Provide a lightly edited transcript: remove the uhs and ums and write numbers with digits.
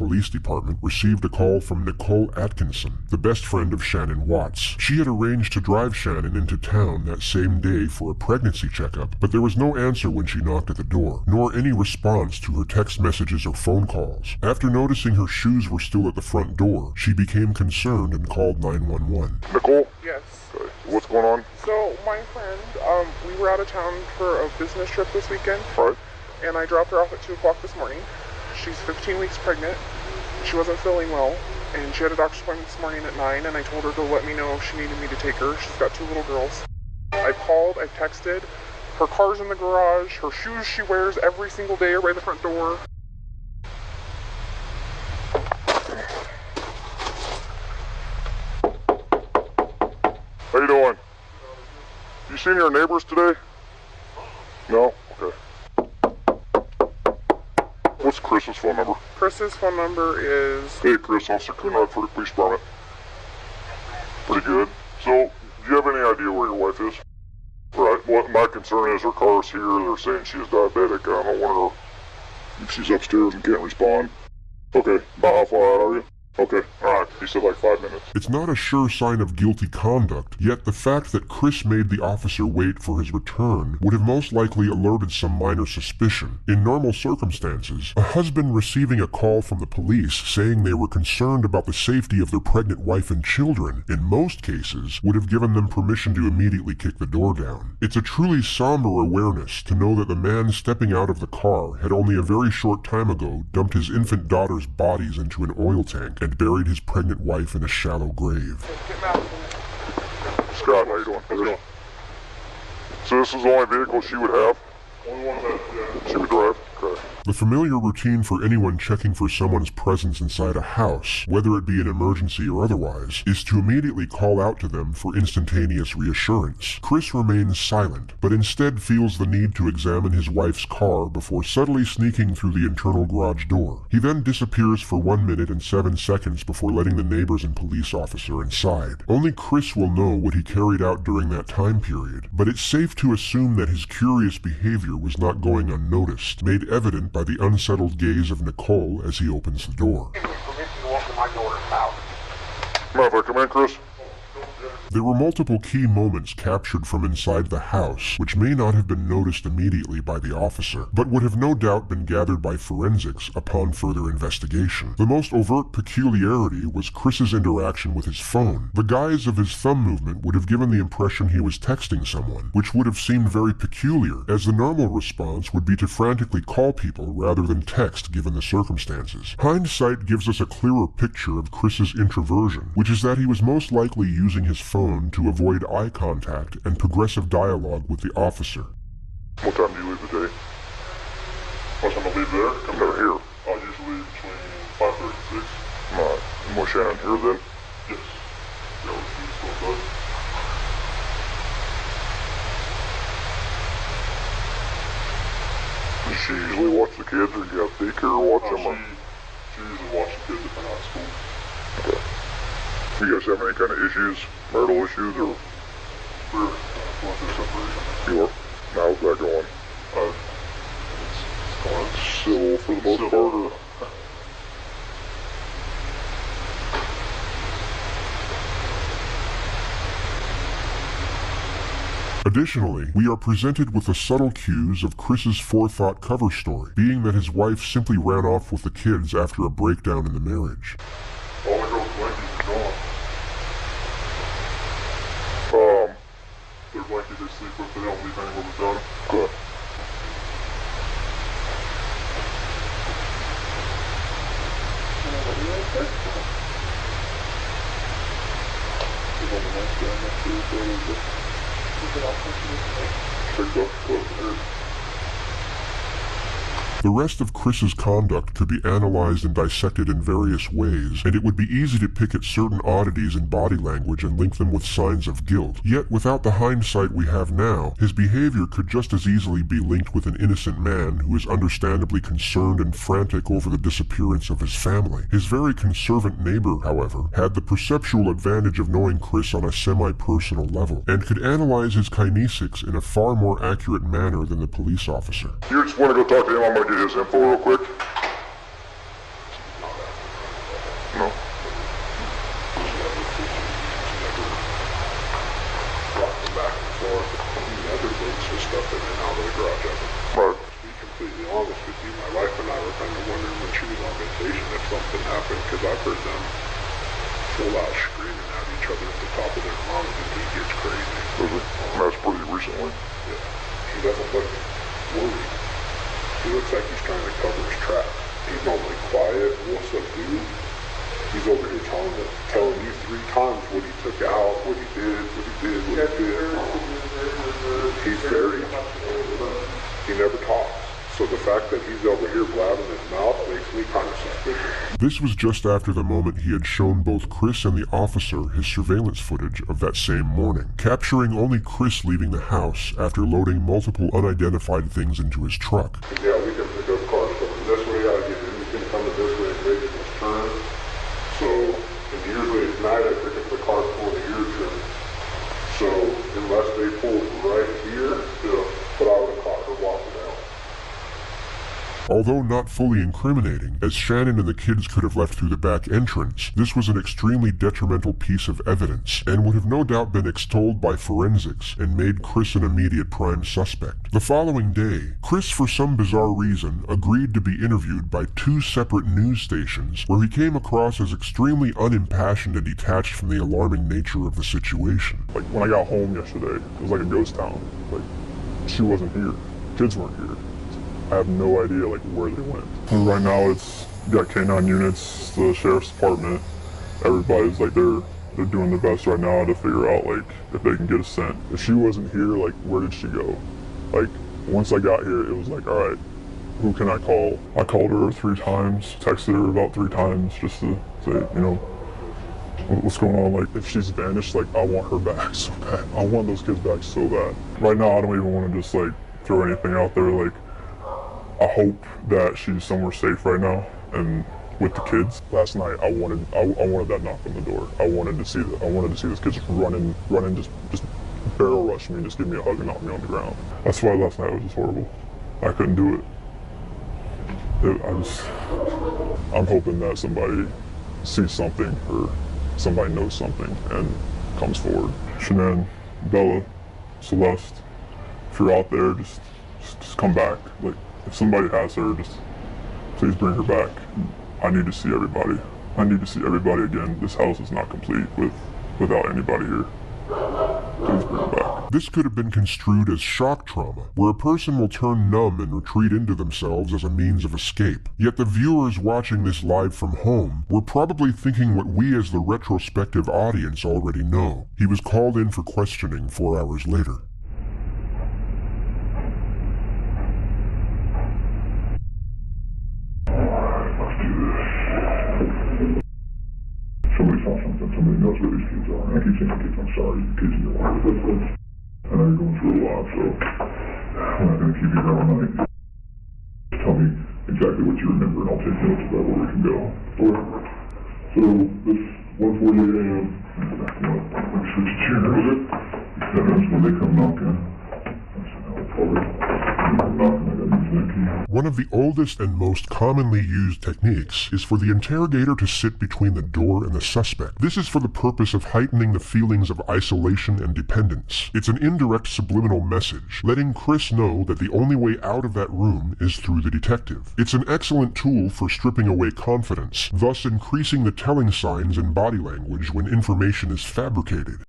Police Department received a call from Nicole Atkinson, the best friend of Shanann Watts. She had arranged to drive Shanann into town that same day for a pregnancy checkup, but there was no answer when she knocked at the door, nor any response to her text messages or phone calls. After noticing her shoes were still at the front door, she became concerned and called 911. Nicole? Yes. Okay. What's going on? So, my friend, we were out of town for a business trip this weekend. Right. And I dropped her off at 2 o'clock this morning. She's 15 weeks pregnant. She wasn't feeling well, and she had a doctor's appointment this morning at 9, and I told her to let me know if she needed me to take her. She's got 2 little girls. I've called, I've texted. Her car's in the garage. Her shoes she wears every single day are by the front door. How you doing? You seen your neighbors today? No? Okay. What's Chris's phone number? Chris's phone number is... Hey Chris, Officer Kunad for the police department. Pretty good. So, do you have any idea where your wife is? Right, what my concern is her car's here, they're saying she's diabetic. I don't wonder if she's upstairs and can't respond. Okay, about how far out are you? Okay, alright, he said like 5 minutes. It's not a sure sign of guilty conduct, yet the fact that Chris made the officer wait for his return would have most likely alerted some minor suspicion. In normal circumstances, a husband receiving a call from the police saying they were concerned about the safety of their pregnant wife and children, in most cases, would have given them permission to immediately kick the door down. It's a truly somber awareness to know that the man stepping out of the car had only a very short time ago dumped his infant daughter's bodies into an oil tank and buried his pregnant wife in a shallow grave. Scott, how you doing? How you doing? So this is the only vehicle she would have? Only one that She would drive? Okay. The familiar routine for anyone checking for someone's presence inside a house, whether it be an emergency or otherwise, is to immediately call out to them for instantaneous reassurance. Chris remains silent, but instead feels the need to examine his wife's car before subtly sneaking through the internal garage door. He then disappears for 1 minute and 7 seconds before letting the neighbors and police officer inside. Only Chris will know what he carried out during that time period, but it's safe to assume that his curious behavior was not going unnoticed, made evident by the unsettled gaze of Nicole as he opens the door. Mind if I come in, Chris? There were multiple key moments captured from inside the house, which may not have been noticed immediately by the officer, but would have no doubt been gathered by forensics upon further investigation. The most overt peculiarity was Chris's interaction with his phone. The guise of his thumb movement would have given the impression he was texting someone, which would have seemed very peculiar, as the normal response would be to frantically call people rather than text given the circumstances. Hindsight gives us a clearer picture of Chris's introversion, which is that he was most likely using his phone to avoid eye contact and progressive dialogue with the officer. What time do you leave the day? What time I leave there? Come down here. I usually leave between 5:30 and 6. Alright. You want Shanann here then? Yes. Yeah, we just go bud. Does she usually watch the kids, or you have daycare or watch them? She usually watches the kids if they're not at school. Okay. You guys have any kind of issues, marital issues, or? We're going through separation. You are? How's that going? It's going Civil for the most part, or? Additionally, we are presented with the subtle cues of Chris's forethought cover story, being that his wife simply ran off with the kids after a breakdown in the marriage. all the girls' blankets are gone. Their blankets they sleep with, they don't leave anywhere without them. Good. The rest of Chris's conduct could be analyzed and dissected in various ways, and it would be easy to pick at certain oddities in body language and link them with signs of guilt. Yet, without the hindsight we have now, his behavior could just as easily be linked with an innocent man who is understandably concerned and frantic over the disappearance of his family. His very conservant neighbor, however, had the perceptual advantage of knowing Chris on a semi-personal level, and could analyze his kinesics in a far more accurate manner than the police officer. You just want to go talk to him? I'm going to get his info real quick. conversation if something happened, because I've heard them full out screaming at each other at the top of their lungs, and he gets crazy. That's pretty recently. Yeah. He doesn't look worried. He looks like he's trying to cover his tracks. He's normally quiet, real subdued. He's over here telling you 3 times what he took out, what he did. He's very, he never talks. So the fact that he's over here blabbing his mouth makes me kind of suspicious. This was just after the moment he had shown both Chris and the officer his surveillance footage of that same morning, capturing only Chris leaving the house after loading multiple unidentified things into his truck. Yeah, we can pick up cars coming this way, I get in, we can come this way and make this turn. So, and usually at night I pick up the car for the ear turn. So, unless they pull right here, but I would have caught her walking out. Although not fully incriminating, as Shanann and the kids could have left through the back entrance, this was an extremely detrimental piece of evidence, and would have no doubt been extolled by forensics and made Chris an immediate prime suspect. The following day, Chris, for some bizarre reason, agreed to be interviewed by 2 separate news stations, where he came across as extremely unimpassioned and detached from the alarming nature of the situation. Like, when I got home yesterday, it was like a ghost town. Like, she wasn't here. Kids weren't here. I have no idea, like, where they went. And right now, it's, you got K9 units, the sheriff's department. Everybody's, like, they're doing their best right now to figure out, like, if they can get a scent. If she wasn't here, like, where did she go? Like, once I got here, it was like, all right, who can I call? I called her 3 times, texted her about 3 times, just to say, you know, what's going on? Like, if she's vanished, like, I want her back so bad. I want those kids back so bad. Right now, I don't even want to just, like, throw anything out there. Like, I hope that she's somewhere safe right now and with the kids. Last night, I wanted that knock on the door. I wanted to see those kids running, just barrel rush me and just give me a hug and knock me on the ground. That's why last night was just horrible. I couldn't do it. I'm hoping that somebody sees something or somebody knows something and comes forward. Shanann, Bella, Celeste, if you're out there, just come back. Like, if somebody has her, just please bring her back. I need to see everybody. I need to see everybody again. This house is not complete without anybody here. Please bring her back. This could have been construed as shock trauma, where a person will turn numb and retreat into themselves as a means of escape. Yet the viewers watching this live from home were probably thinking what we as the retrospective audience already know. He was called in for questioning 4 hours later. Somebody saw something. Somebody knows where these kids are. And I keep saying kids, I'm sorry, the kids in your life. I know you're going through a lot, so I'm not going to keep you here all night. Just tell me exactly what you remember, and I'll take notes about where we can go. So, this 1:48 a.m. Let me switch chairs. That's when they come knocking. One of the oldest and most commonly used techniques is for the interrogator to sit between the door and the suspect. This is for the purpose of heightening the feelings of isolation and dependence. It's an indirect subliminal message, letting Chris know that the only way out of that room is through the detective. It's an excellent tool for stripping away confidence, thus increasing the telling signs and body language when information is fabricated.